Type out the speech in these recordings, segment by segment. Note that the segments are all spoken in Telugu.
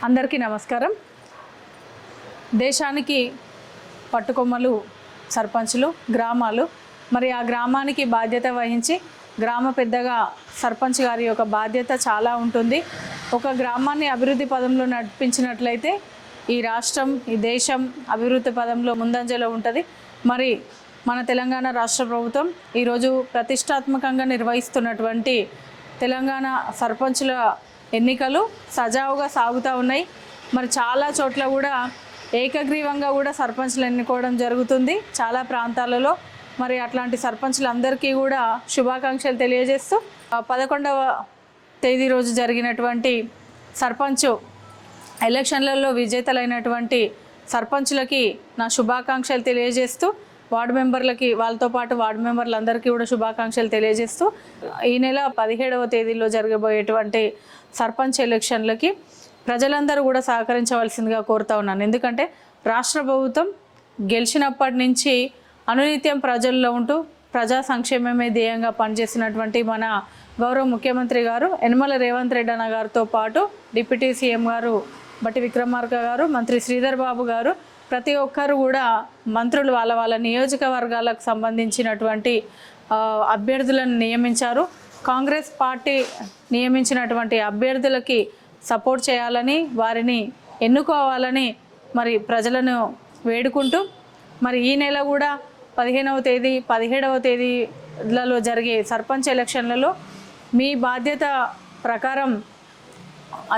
అందరికీ నమస్కారం. దేశానికి పట్టుకొమ్మలు సర్పంచులు, గ్రామాలు. మరి ఆ గ్రామానికి బాధ్యత వహించి గ్రామ పెద్దగా సర్పంచ్ గారి యొక్క బాధ్యత చాలా ఉంటుంది. ఒక గ్రామాన్ని అభివృద్ధి పదంలో నడిపించినట్లయితే ఈ రాష్ట్రం, ఈ దేశం అభివృద్ధి పదంలో ముందంజలో ఉంటుంది. మరి మన తెలంగాణ రాష్ట్ర ప్రభుత్వం ఈరోజు ప్రతిష్టాత్మకంగా నిర్వహిస్తున్నటువంటి తెలంగాణ సర్పంచుల ఎన్నికలు సజావుగా సాగుతూ ఉన్నాయి. మరి చాలా చోట్ల కూడా ఏకగ్రీవంగా కూడా సర్పంచ్లు ఎన్నుకోవడం జరుగుతుంది చాలా ప్రాంతాలలో. మరి అట్లాంటి సర్పంచ్లందరికీ కూడా శుభాకాంక్షలు తెలియజేస్తూ 11వ తేదీ రోజు జరిగినటువంటి సర్పంచ్ ఎలక్షన్లలో విజేతలైనటువంటి సర్పంచ్లకి నా శుభాకాంక్షలు తెలియజేస్తూ, వార్డు మెంబర్లకి, వాళ్ళతో పాటు వార్డు మెంబర్లందరికీ కూడా శుభాకాంక్షలు తెలియజేస్తూ, ఈ నెల 17వ తేదీలో జరగబోయేటువంటి సర్పంచ్ ఎలక్షన్లకి ప్రజలందరూ కూడా సహకరించవలసిందిగా కోరుతా ఉన్నాను. ఎందుకంటే రాష్ట్ర ప్రభుత్వం గెలిచినప్పటి నుంచి అనునిత్యం ప్రజల్లో ఉంటూ ప్రజా సంక్షేమమే ధ్యేయంగా పనిచేసినటువంటి మన గౌరవ ముఖ్యమంత్రి గారు యనమల రేవంత్ రెడ్డి అన్న గారితో పాటు డిప్యూటీ సీఎం గారు బట్టి విక్రమార్క గారు, మంత్రి శ్రీధర్ బాబు గారు, ప్రతి ఒక్కరు కూడా మంత్రులు వాళ్ళ నియోజకవర్గాలకు సంబంధించినటువంటి అభ్యర్థులను నియమించారు. కాంగ్రెస్ పార్టీ నియమించినటువంటి అభ్యర్థులకి సపోర్ట్ చేయాలని, వారిని ఎన్నుకోవాలని మరి ప్రజలను వేడుకుంటూ, మరి ఈ నెల కూడా 15వ తేదీ 17వ తేదీలలో జరిగే సర్పంచ్ ఎలక్షన్లలో మీ బాధ్యత ప్రకారం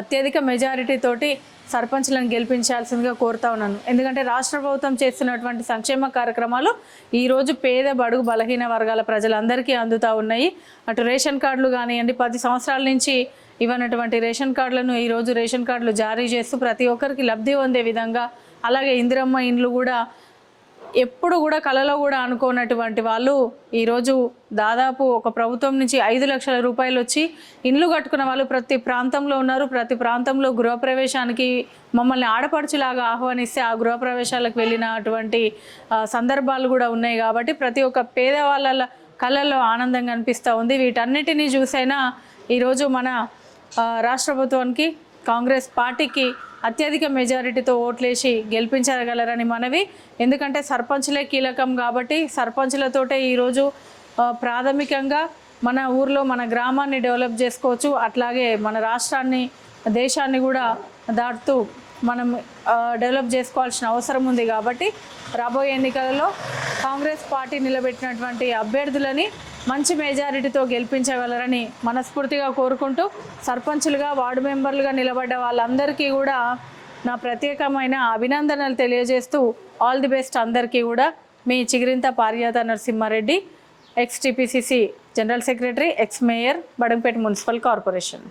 అత్యధిక మెజారిటీతోటి సర్పంచ్లను గెలిపించాల్సిందిగా కోరుతా ఉన్నాను. ఎందుకంటే రాష్ట్ర ప్రభుత్వం చేస్తున్నటువంటి సంక్షేమ కార్యక్రమాలు ఈరోజు పేద, బడుగు, బలహీన వర్గాల ప్రజలందరికీ అందుతూ ఉన్నాయి. అటు రేషన్ కార్డులు కానివ్వండి, 10 సంవత్సరాల నుంచి ఇవ్వనటువంటి రేషన్ కార్డులను ఈరోజు రేషన్ కార్డులు జారీ చేస్తూ ప్రతి ఒక్కరికి లబ్ధి పొందే విధంగా, అలాగే ఇందిరమ్మ ఇండ్లు కూడా ఎప్పుడు కూడా కలలో కూడా అనుకోనటువంటి వాళ్ళు ఈరోజు దాదాపు ఒక ప్రభుత్వం నుంచి 5 లక్షల రూపాయలు వచ్చి ఇండ్లు కట్టుకున్న వాళ్ళు ప్రతి ప్రాంతంలో ఉన్నారు. ప్రతి ప్రాంతంలో గృహప్రవేశానికి మమ్మల్ని ఆడపడుచులాగా ఆహ్వానిస్తే ఆ గృహప్రవేశాలకు వెళ్ళినటువంటి సందర్భాలు కూడా ఉన్నాయి. కాబట్టి ప్రతి ఒక్క పేదవాళ్ళ కళ్ళల్లో ఆనందం కనిపిస్తూ ఉంది. వీటన్నిటినీ చూసైనా ఈరోజు మన రాష్ట్ర ప్రభుత్వానికి, కాంగ్రెస్ పార్టీకి అత్యధిక మెజారిటీతో ఓట్లేసి గెలిపించగలరని మనవి. ఎందుకంటే సర్పంచ్లే కీలకం కాబట్టి సర్పంచ్లతోటే ఈరోజు ప్రాథమికంగా మన ఊర్లో మన గ్రామాన్ని డెవలప్ చేసుకోవచ్చు. అట్లాగే మన రాష్ట్రాన్ని, దేశాన్ని కూడా దాటుతూ మనం డెవలప్ చేసుకోవాల్సిన అవసరం ఉంది. కాబట్టి రాబోయే ఎన్నికలలో కాంగ్రెస్ పార్టీ నిలబెట్టినటువంటి అభ్యర్థులని మంచి మెజారిటీతో గెలిపించగలరని మనస్ఫూర్తిగా కోరుకుంటూ, సర్పంచులుగా, వార్డు మెంబర్లుగా నిలబడ్డ వాళ్ళందరికీ కూడా నా ప్రత్యేకమైన అభినందనలు తెలియజేస్తూ ఆల్ ది బెస్ట్ అందరికీ కూడా. మీ Chigirintha Parijatha Narasimha Reddy, ex TPCC general secretary, ex mayor, Badangpet municipal corporation.